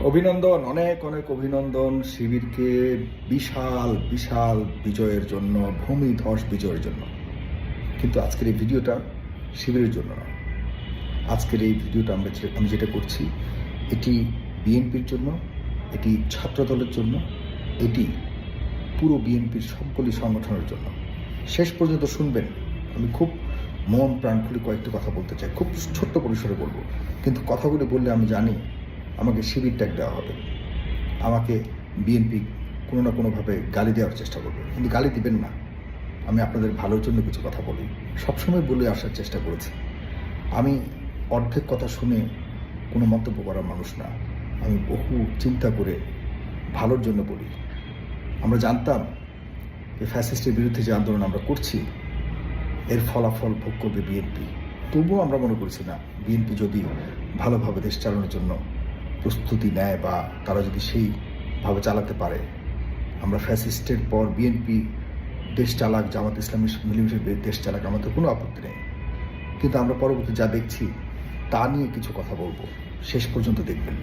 অভিনন্দন, অনেক অনেক অভিনন্দন শিবিরকে বিশাল বিশাল বিজয়ের জন্য, ভূমিধস বিজয়ের জন্য। কিন্তু আজকের এই ভিডিওটা শিবিরের জন্য না। আজকের এই ভিডিওটা আমি যেটা করছি, এটি বিএনপির জন্য, এটি ছাত্রদলের জন্য, এটি পুরো বিএনপির সবগুলি সংগঠনের জন্য। শেষ পর্যন্ত শুনবেন। আমি খুব মন প্রাণ খুলে কয়েকটি কথা বলতে চাই, খুব ছোট্ট পরিসরে বলবো, কিন্তু কথাগুলি বললে আমি জানি আমাকে শিবির ট্যাগ দেওয়া হবে, আমাকে বিএনপি কোনো না কোনোভাবে গালি দেওয়ার চেষ্টা করবে। কিন্তু গালি দিবেন না, আমি আপনাদের ভালোর জন্য কিছু কথা বলি, সবসময় বলে আসার চেষ্টা করেছি। আমি অর্ধেক কথা শুনে কোনো মন্তব্য করার মানুষ না, আমি বহু চিন্তা করে ভালোর জন্য বলি। আমরা জানতাম যে ফ্যাসিস্টের বিরুদ্ধে যে আন্দোলন আমরা করছি, এর ফলাফল ভোগ করবে বিএনপি। তবুও আমরা মনে করছি না, বিএনপি যদি ভালোভাবে দেশ চালানোর জন্য প্রস্তুতি নেয় বা তারা যদি সেইভাবে চালাতে পারে, আমরা ফ্যাসিস্টের পর বিএনপি দেশ চালাক, জামাত ইসলামী মিলেমিশে দেশ চালাক, আমাদের কোনো আপত্তি নেই। কিন্তু আমরা পরবর্তী যা দেখছি তা নিয়ে কিছু কথা বলবো, শেষ পর্যন্ত দেখবেন।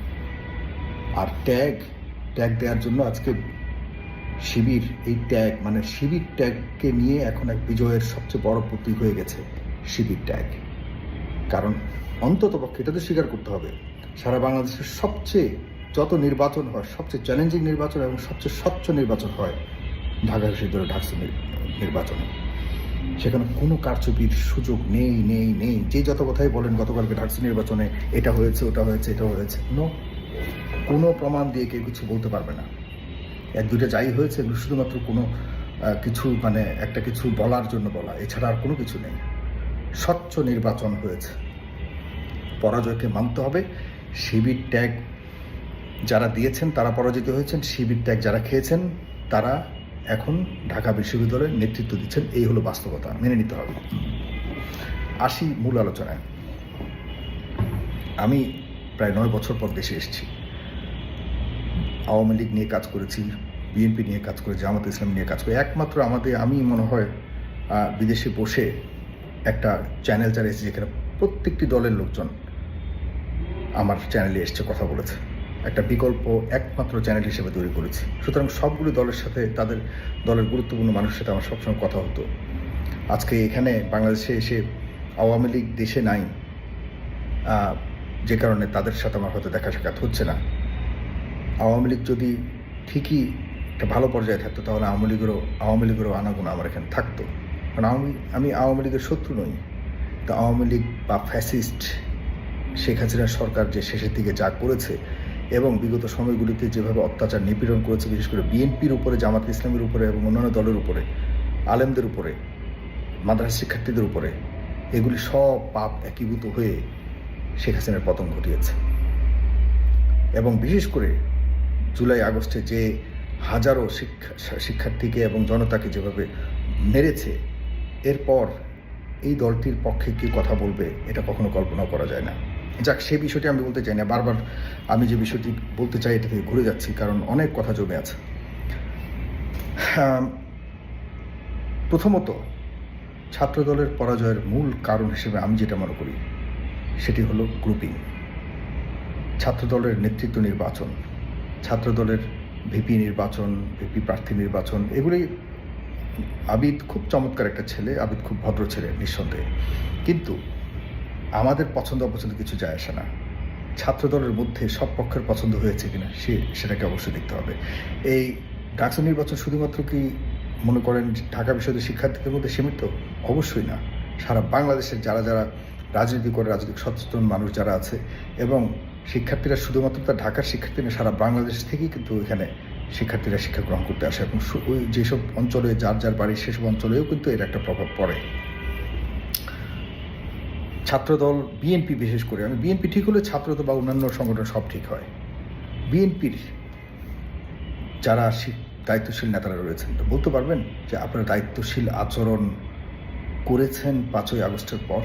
আর ট্যাগ দেওয়ার জন্য আজকে শিবির, এই ট্যাগ মানে শিবির ট্যাগকে নিয়ে এখন এক বিজয়ের সবচেয়ে বড় প্রতীক হয়ে গেছে শিবির ট্যাগ। কারণ অন্ততপক্ষে এটা তো স্বীকার করতে হবে, সারা বাংলাদেশের সবচেয়ে যত নির্বাচন হয়, সবচেয়ে চ্যালেঞ্জিং নির্বাচন এবং সবচেয়ে স্বচ্ছ নির্বাচন হয় ঢাকা বিশ্ববিদ্যালয়ের ঢাকসু নির্বাচনে। সেখানে কোনো কারচুপির সুযোগ নেই নেই নেই। যে যত কথাই বলেন গতকালকে ঢাকসু নির্বাচনে এটা হয়েছে, ওটা হয়েছে, এটা হয়েছে, কোনো প্রমাণ দিয়ে কেউ কিছু বলতে পারবে না। এক দুইটা যাই হয়েছে এগুলো শুধুমাত্র কোনো কিছু মানে একটা কিছু বলার জন্য বলা, এছাড়া আর কোনো কিছু নেই। স্বচ্ছ নির্বাচন হয়েছে, পরাজয়কে মানতে হবে। শিবির ট্যাগ যারা দিয়েছেন তারা পরাজিত হয়েছেন, শিবির ট্যাগ যারা খেয়েছেন তারা এখন ঢাকা বিশ্ববিদ্যালয়ের নেতৃত্ব দিচ্ছেন। এই হলো বাস্তবতা, মেনে নিতে হবে। আসি মূল আলোচনায়। আমি প্রায় 9 বছর পর দেশে এসেছি। আওয়ামী লীগ নিয়ে কাজ করেছি, বিএনপি নিয়ে কাজ করেছি, জামাত ইসলাম নিয়ে কাজ করি। একমাত্র আমি মনে হয় বিদেশে বসে একটা চ্যানেল চালিয়েছি যেখানে প্রত্যেকটি দলের লোকজন আমার চ্যানেলে এসছে, কথা বলেছে। একটা বিকল্প একমাত্র চ্যানেল হিসেবে তৈরি করেছি। সুতরাং সবগুলো দলের সাথে, তাদের দলের গুরুত্বপূর্ণ মানুষের সাথে আমার সবসময় কথা হতো। আজকে এখানে বাংলাদেশে এসে আওয়ামী লীগ দেশে নাই, যে কারণে তাদের সাথে আমার হয়তো দেখা সাক্ষাৎ হচ্ছে না। আওয়ামী লীগ যদি ঠিকই একটা ভালো পর্যায়ে থাকতো তাহলে আওয়ামী লীগেরও আনাগোনা আমার এখানে থাকতো। কারণ আমি আওয়ামী লীগের শত্রু নই। তো আওয়ামী লীগ বা ফ্যাসিস্ট শেখ হাসিনার সরকার যে শেষের দিকে যা করেছে এবং বিগত সময়গুলিতে যেভাবে অত্যাচার নিপীড়ন করেছে, বিশেষ করে বিএনপির উপরে, জামাত ইসলামের উপরে এবং অন্যান্য দলের উপরে, আলেমদের উপরে, মাদ্রাসা শিক্ষার্থীদের উপরে, এগুলি সব পাপ একীভূত হয়ে শেখ হাসিনার পতন ঘটিয়েছে। এবং বিশেষ করে জুলাই আগস্টে যে হাজারো শিক্ষার্থীকে এবং জনতাকে যেভাবে মেরেছে, এরপর এই দলটির পক্ষে কি কথা বলবে এটা কখনো কল্পনা করা যায় না। যাক, সেই বিষয়টি আমি বলতে চাই না। বারবার আমি যে বিষয়টি বলতে চাই এটা থেকে ঘুরে যাচ্ছি, কারণ অনেক কথা জমে আছে। প্রথমত, ছাত্রদলের পরাজয়ের মূল কারণ হিসেবে আমি যেটা মনে করি সেটি হলো গ্রুপিং। ছাত্রদলের নেতৃত্ব নির্বাচন, ছাত্রদলের ভিপি নির্বাচন, ভিপি প্রার্থী নির্বাচন, এগুলি আবিদ খুব চমৎকার একটা ছেলে, আবিদ খুব ভদ্র ছেলে নিঃসন্দেহে, কিন্তু আমাদের পছন্দ অপছন্দ কিছু যায় আসে না। ছাত্রদলের মধ্যে সব পক্ষের পছন্দ হয়েছে কিনা সেটাকে অবশ্যই দেখতে হবে। এই ডাকসু নির্বাচন শুধুমাত্র কি মনে করেন ঢাকা বিশ্ববিদ্যালয়ের শিক্ষার্থীদের মধ্যে সীমিত? অবশ্যই না। সারা বাংলাদেশের যারা যারা রাজনীতি করে, রাজনৈতিক সচেতন মানুষ যারা আছে, এবং শিক্ষার্থীরা শুধুমাত্র তার ঢাকার শিক্ষার্থী না, সারা বাংলাদেশ থেকেই কিন্তু এখানে শিক্ষার্থীরা শিক্ষা গ্রহণ করতে আসে। এবং ওই যেসব অঞ্চলে যার যার বাড়ি সেসব অঞ্চলেও কিন্তু এর একটা প্রভাব পড়ে। ছাত্রদল, বিএনপি বিশেষ করে, আমি বিএনপি ঠিক হলে ছাত্রদল বা অন্যান্য সংগঠন সব ঠিক হয়। বিএনপির যারা দায়িত্বশীল নেতারা রয়েছেন, তো বলতে পারবেন যে আপনারা দায়িত্বশীল আচরণ করেছেন 5ই আগস্টের পর?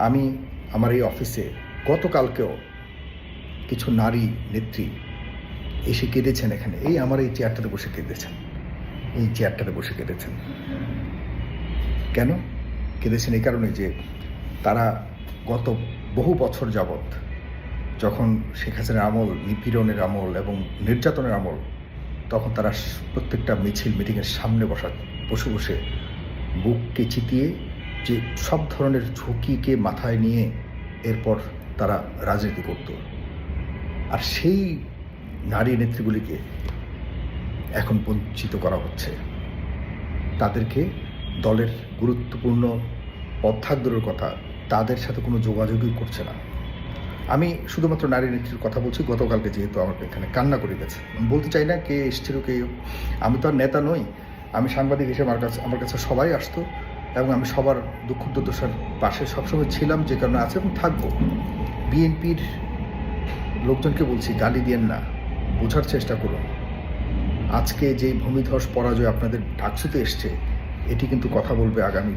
আমি আমার এই অফিসে গতকালকেও কিছু নারী নেত্রী এসে কেঁদেছেন এখানে, আমার এই চেয়ারটাতে বসে কেঁদেছেন, এই চেয়ারটাতে বসে কেঁদেছেন। কেন কেঁদেছেন? এই কারণে যে তারা গত বহু বছর যাবৎ যখন শেখ হাসিনার আমল, নিপীড়নের আমল এবং নির্যাতনের আমল, তখন তারা প্রত্যেকটা মিছিল মিটিংয়ের সামনে বসে বসে বুককে চিতিয়ে যে সব ধরনের ঝুঁকিকে মাথায় নিয়ে এরপর তারা রাজনীতি করত। আর সেই নারী নেত্রীগুলিকে এখন বঞ্চিত করা হচ্ছে। তাদেরকে দলের গুরুত্বপূর্ণ অধ্যাদেশের কথা, তাদের সাথে কোনো যোগাযোগই করছে না। আমি শুধুমাত্র নারী নেত্রীর কথা বলছি। গতকালকে যেহেতু আমার এখানে কান্না করে গেছে, আমি বলতে চাই না কে এসেছিল কে, আমি তো আর নেতা নই, আমি সাংবাদিক হিসেবে আমার কাছে সবাই আসতো এবং আমি সবার দুঃখ দুর্দশার পাশে সবসময় ছিলাম, যে কারণে আছে এবং থাকবো। বিএনপির লোকজনকে বলছি, গালি দিয়েন না, বোঝার চেষ্টা করুন। আজকে যে ভূমিধস পরাজয় আপনাদের ডাকসুতে এসছে, এটি কিন্তু কথা বলবে আগামী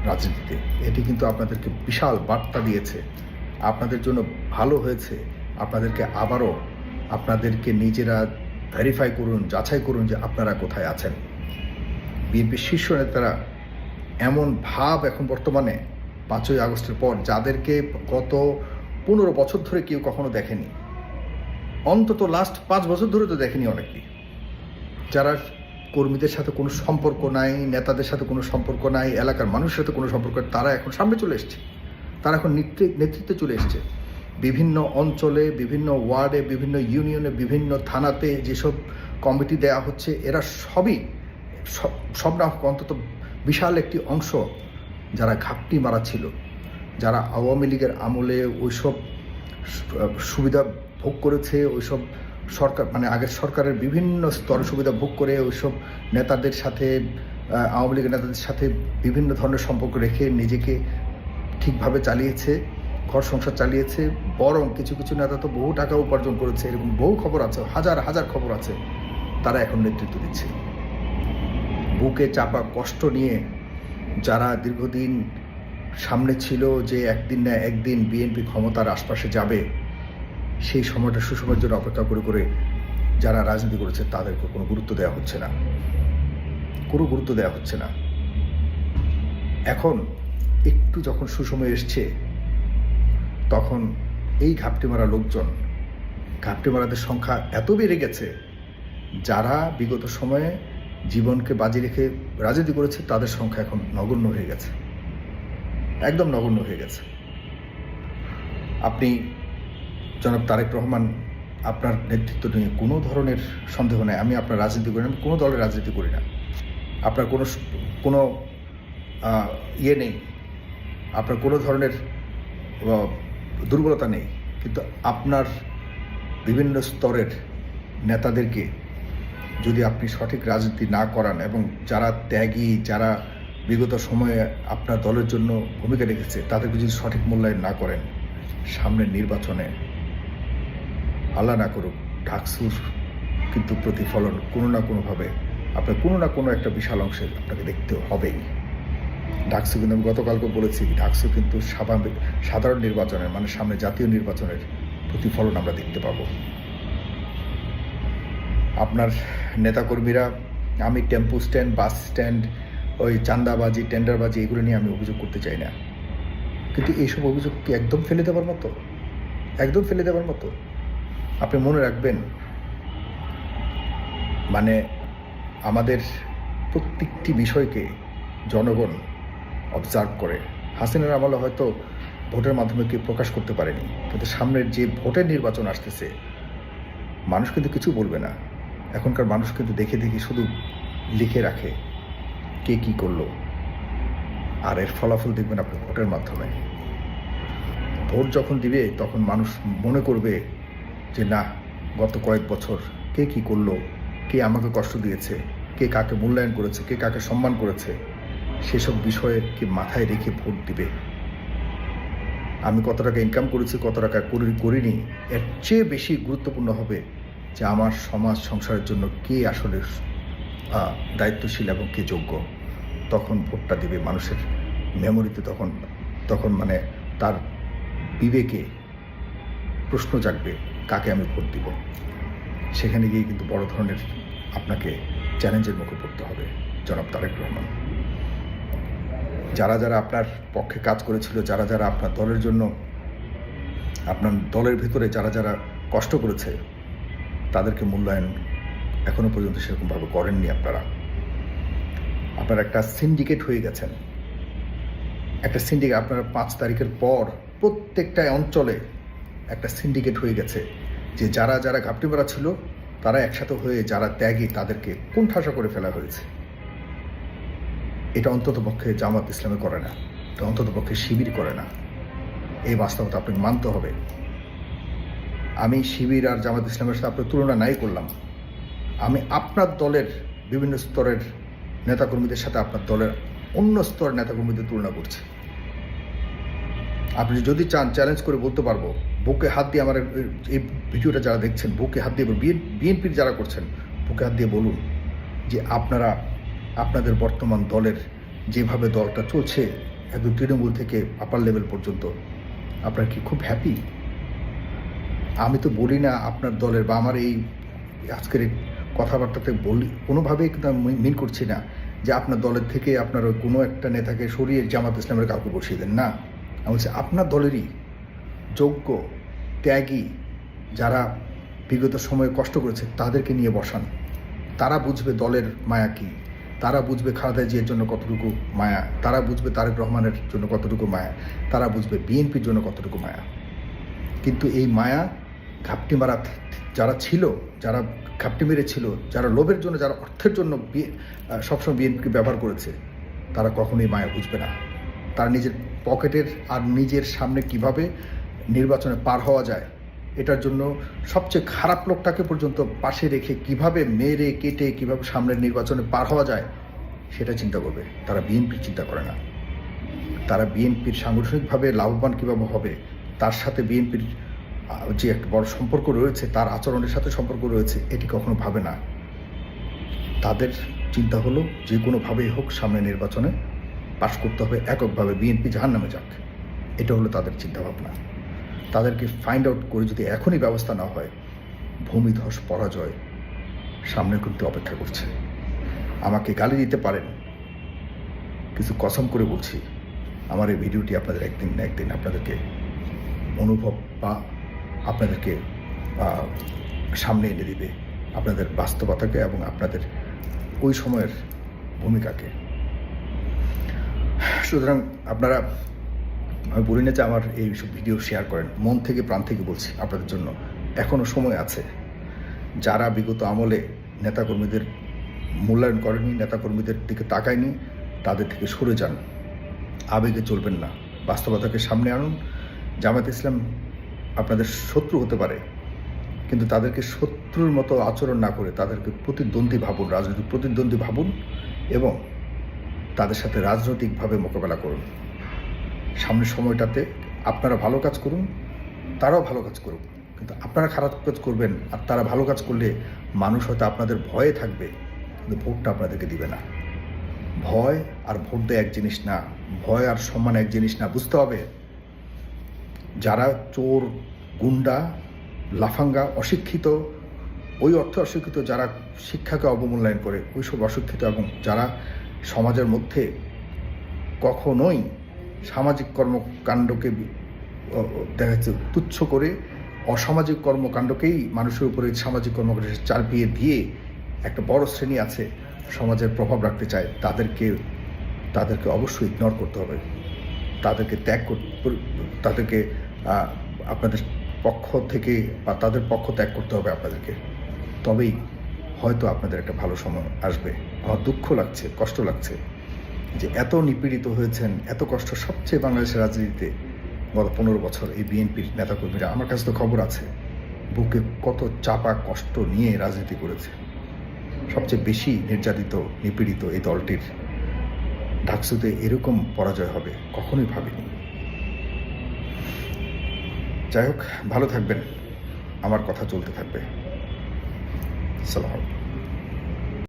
রাজনীতিতে। এটি কিন্তু আপনাদেরকে বিশাল বার্তা দিয়েছে, আপনাদের জন্য ভালো হয়েছে। আপনাদেরকে নিজেরা ভেরিফাই করুন, যাচাই করুন যে আপনারা কোথায় আছেন। বিএনপির শীর্ষ নেতারা এমন ভাব এখন বর্তমানে 5ই আগস্টের পর, যাদেরকে গত 15 বছর ধরে কেউ কখনো দেখেনি, অন্তত লাস্ট 5 বছর ধরে তো দেখেনি অনেকেই, যারা কর্মীদের সাথে কোনো সম্পর্ক নাই, নেতাদের সাথে কোনো সম্পর্ক নাই, এলাকার মানুষের সাথে কোনো সম্পর্ক, তারা এখন সামনে চলে এসছে, তারা এখন নেতৃত্বে চলে এসছে। বিভিন্ন অঞ্চলে, বিভিন্ন ওয়ার্ডে, বিভিন্ন ইউনিয়নে, বিভিন্ন থানাতে যেসব কমিটি দেয়া হচ্ছে, এরা সব না অন্তত বিশাল একটি অংশ যারা ঘাপটি মারা ছিল, যারা আওয়ামী লীগের আমলে ওইসব সুবিধা ভোগ করেছে, ওইসব সরকার মানে আগের সরকারের বিভিন্ন স্তর সুবিধা ভোগ করে ওইসব নেতাদের সাথে, আওয়ামী লীগের নেতাদের সাথে বিভিন্ন ধরনের সম্পর্ক রেখে নিজেকে ঠিকভাবে চালিয়েছে, ঘর সংসার চালিয়েছে। বরং কিছু কিছু নেতা তো বহু টাকা উপার্জন করেছে, এরকম বহু খবর আছে, হাজার হাজার খবর আছে। তারা এখন নেতৃত্ব দিচ্ছে। বুকে চাপা কষ্ট নিয়ে যারা দীর্ঘদিন সামনে ছিল যে একদিন না একদিন বিএনপি ক্ষমতার আশপাশে যাবে, সেই সময়টা সুসময়ের জন্য অপেক্ষা করে করে যারা রাজনীতি করেছে তাদেরকে কোনো গুরুত্ব দেওয়া হচ্ছে না, কোনো গুরুত্ব দেওয়া হচ্ছে না। এখন একটু যখন সুসময় এসছে, তখন এই ঘাপটি মারা লোকজন, ঘাপটি মারাদের সংখ্যা এত বেড়ে গেছে, যারা বিগত সময়ে জীবনকে বাজি রেখে রাজনীতি করেছে তাদের সংখ্যা এখন নগণ্য হয়ে গেছে, একদম নগণ্য হয়ে গেছে। আপনি জনাব তারেক রহমান, আপনার নেতৃত্ব নিয়ে কোনো ধরনের সন্দেহ নেই। আমি আপনার রাজনীতি করি না, কোনো দলের রাজনীতি করি না, আপনার কোনো ইয়ে নেই, আপনার কোনো ধরনের দুর্বলতা নেই। কিন্তু আপনার বিভিন্ন স্তরের নেতাদেরকে যদি আপনি সঠিক রাজনীতি না করান এবং যারা ত্যাগী, যারা বিগত সময়ে আপনার দলের জন্য ভূমিকা রেখেছে, তাদেরকে যদি সঠিক মূল্যায়ন না করেন, সামনের নির্বাচনে আল্লাহ না করুক ডাকসুর কিন্তু প্রতিফলন কোনো না কোনোভাবে আপনার কোনো না কোনো একটা বিশাল অংশে আপনাকে দেখতে হবেই। ডাকসু কিন্তু আমি গতকালকে বলেছি, ডাকসু কিন্তু সাধারণ নির্বাচনের মানে সামনে জাতীয় নির্বাচনের প্রতিফলন আমরা দেখতে পাবো। আপনার নেতাকর্মীরা, আমি টেম্পো স্ট্যান্ড, বাস স্ট্যান্ড, ওই চাঁদাবাজি, টেন্ডারবাজি, এগুলো নিয়ে আমি অভিযোগ করতে চাই না, কিন্তু এইসব অভিযোগ কি একদম ফেলে দেওয়ার মতো? একদম ফেলে দেওয়ার মতো? আপনি মনে রাখবেন, মানে আমাদের প্রত্যেকটি বিষয়কে জনগণ অবজার্ভ করে। হাসিনার আমলে হয়তো ভোটের মাধ্যমে কেউ প্রকাশ করতে পারেনি, কিন্তু সামনের যে ভোটের নির্বাচন আসতেছে, মানুষ কিন্তু কিছু বলবে না। এখনকার মানুষ কিন্তু দেখে দেখে শুধু লিখে রাখে কে কী করলো, আর এর ফলাফল দেখবেন আপনি ভোটের মাধ্যমে। ভোট যখন দিবে তখন মানুষ মনে করবে যে না, গত কয়েক বছর কে কী করলো, কে আমাকে কষ্ট দিয়েছে, কে কাকে মূল্যায়ন করেছে, কে কাকে সম্মান করেছে, সেসব বিষয়ে কি মাথায় রেখে ভোট দিবে। আমি কত টাকা ইনকাম করেছি, কত টাকা করিনি, এর চেয়ে বেশি গুরুত্বপূর্ণ হবে যে আমার সমাজ সংসারের জন্য কে আসলে দায়িত্বশীল এবং কে যোগ্য। তখন ভোটটা দিবে মানুষের মেমোরিতে, তখন মানে তার বিবেকে প্রশ্ন জাগবে কাকে আমি ভোট দিব। সেখানে গিয়ে কিন্তু বড় ধরনের আপনাকে চ্যালেঞ্জের মুখে পড়তে হবে জনাব তারেক রহমান। যারা যারা আপনার পক্ষে কাজ করেছিল, যারা যারা আপনার দলের জন্য আপনার দলের ভিতরে যারা যারা কষ্ট করেছে তাদেরকে মূল্যায়ন এখনও পর্যন্ত সেরকমভাবে করেননি আপনারা একটা সিন্ডিকেট হয়ে গেছেন। একটা সিন্ডিকেট আপনারা 5 তারিখের পর প্রত্যেকটা অঞ্চলে একটা সিন্ডিকেট হয়ে গেছে যে যারা যারা ঘাপটি মারা ছিল তারা একসাথে হয়ে যারা ত্যাগী তাদেরকে কোণঠাসা করে ফেলা হয়েছে। এটা অন্ততপক্ষে জামাত ইসলামে করে না, এটা অন্ততপক্ষে শিবির করে না। এই বাস্তবতা আপনাকে মানতে হবে। আমি শিবির আর জামাত ইসলামের সাথে আপনার তুলনা নাই করলাম, আমি আপনার দলের বিভিন্ন স্তরের নেতাকর্মীদের সাথে আপনার দলের অন্য স্তরের নেতাকর্মীদের তুলনা করছি। আপনি যদি চান চ্যালেঞ্জ করে বলতে পারবো, বুকে হাত দিয়ে আমার এই ভিডিওটা যারা দেখছেন বুকে হাত দিয়ে, বিএনপির যারা করছেন বুকে হাত দিয়ে বলুন যে আপনারা আপনাদের বর্তমান দলের যেভাবে দলটা চলছে একদম তৃণমূল থেকে আপার লেভেল পর্যন্ত আপনারা কি খুব হ্যাপি? আমি তো বলি না আপনার দলের বা আমার এই আজকের এই কথাবার্তাতে বলি কোনোভাবেই কিন্তু আমি মিন করছি না যে আপনার দলের থেকে আপনার ওই কোনো একটা নেতাকে সরিয়ে জামাত ইসলামের কাউকে বসিয়ে দেন না। আমি বলছি আপনার দলেরই যোগ্য ত্যাগী যারা বিগত সময়ে কষ্ট করেছে তাদেরকে নিয়ে বসান। তারা বুঝবে দলের মায়া কী, তারা বুঝবে খালেদা জিয়ার জন্য কতটুকু মায়া, তারা বুঝবে তারেক রহমানের জন্য কতটুকু মায়া, তারা বুঝবে বিএনপির জন্য কতটুকু মায়া। কিন্তু এই মায়া ঘাপটি মারা যারা ছিল, যারা ঘাপটি মেরেছিল, যারা লোভের জন্য, যারা অর্থের জন্য সবসময় বিএনপিকে ব্যবহার করেছে, তারা কখনোই মায়া বুঝবে না। তারা নিজের পকেটের আর নিজের সামনে কিভাবে নির্বাচনে পার হওয়া যায় এটার জন্য সবচেয়ে খারাপ লোকটাকে পর্যন্ত পাশে রেখে কিভাবে মেরে কেটে কিভাবে সামনের নির্বাচনে পার হওয়া যায় সেটা চিন্তা করবে। তারা বিএনপির চিন্তা করে না। তারা বিএনপির সাংগঠনিকভাবে লাভবান কীভাবে হবে, তার সাথে বিএনপির যে একটা বড় সম্পর্ক রয়েছে, তার আচরণের সাথে সম্পর্ক রয়েছে, এটি কখনো ভাবে না। তাদের চিন্তা হলো যে কোনোভাবেই হোক সামনে নির্বাচনে পাশ করতে হবে, এককভাবে বিএনপি জাহান্নামে যাক, এটা হলো তাদের চিন্তাভাবনা। তাদেরকে ফাইন্ড আউট করে যদি এখনই ব্যবস্থা না হয়, ভূমিধস পরাজয় সামনে কিন্তু অপেক্ষা করছে। আমাকে গালি দিতে পারেন, কিছু কসম করে বলছি আমার এই ভিডিওটি আপনাদের একদিন না একদিন আপনাদেরকে অনুভব বা আপনাদেরকে সামনে এনে দিবে আপনাদের বাস্তবতাকে এবং আপনাদের ওই সময়ের ভূমিকাকে। সুতরাং আপনারা, আমি বলি না যে আমার এই সব ভিডিও শেয়ার করেন, মন থেকে প্রাণ থেকে বলছি আপনাদের জন্য এখনও সময় আছে। যারা বিগত আমলে নেতাকর্মীদের মূল্যায়ন করেনি, নেতাকর্মীদের দিকে তাকায়নি, তাদের থেকে সরে যান। আবেগে চলবেন না, বাস্তবতাকে সামনে আনুন। জামাত ইসলাম আপনাদের শত্রু হতে পারে, কিন্তু তাদেরকে শত্রুর মতো আচরণ না করে তাদেরকে প্রতিদ্বন্দ্বী ভাবুন, রাজনৈতিক প্রতিদ্বন্দ্বী ভাবুন এবং তাদের সাথে রাজনৈতিকভাবে মোকাবেলা করুন। সামনের সময়টাতে আপনারা ভালো কাজ করুন, তারাও ভালো কাজ করুক, কিন্তু আপনারা খারাপ কাজ করবেন আর তারা ভালো কাজ করলে মানুষ হয়তো আপনাদের ভয়ে থাকবে, কিন্তু ভোটটা আপনাদেরকে দিবে না। ভয় আর ভোট দেয় এক জিনিস না, ভয় আর সম্মান এক জিনিস না। বুঝতে হবে যারা চোর, গুন্ডা, লাফাঙ্গা, অশিক্ষিত, ওই অর্থে অশিক্ষিত, যারা শিক্ষাকে অবমূল্যায়ন করে, ওইসব অশিক্ষিত এবং যারা সমাজের মধ্যে কখনোই সামাজিক কর্মকাণ্ডকে দেখা যাচ্ছে তুচ্ছ করে অসামাজিক কর্মকাণ্ডকেই মানুষের উপরে সামাজিক কর্মকাণ্ড চাপিয়ে দিয়ে একটা বড় শ্রেণী আছে সমাজের প্রভাব রাখতে চায়, তাদেরকে অবশ্যই ইগনোর করতে হবে। তাদেরকে তাদেরকে আপনাদের পক্ষ থেকে বা তাদের পক্ষ ত্যাগ করতে হবে আপনাদেরকে। তবেই হয়তো আপনাদের একটা ভালো সময় আসবে। আমার দুঃখ লাগছে, কষ্ট লাগছে যে এত নিপীড়িত হয়েছেন, এত কষ্ট সবচেয়ে বাংলাদেশের রাজনীতিতে গত 15 বছর এই বিএনপির নেতাকর্মীরা, আমার কাছে তো খবর আছে, বুকে কত চাপা কষ্ট নিয়ে রাজনীতি করেছে। সবচেয়ে বেশি নির্যাতিত, নিপীড়িত এই দলটির ডাকসুতে এরকম পরাজয় হবে কখনোই ভাবিনি। যাই হোক, ভালো থাকবেন, আমার কথা চলতে থাকবে। আসসালামু আলাইকুম।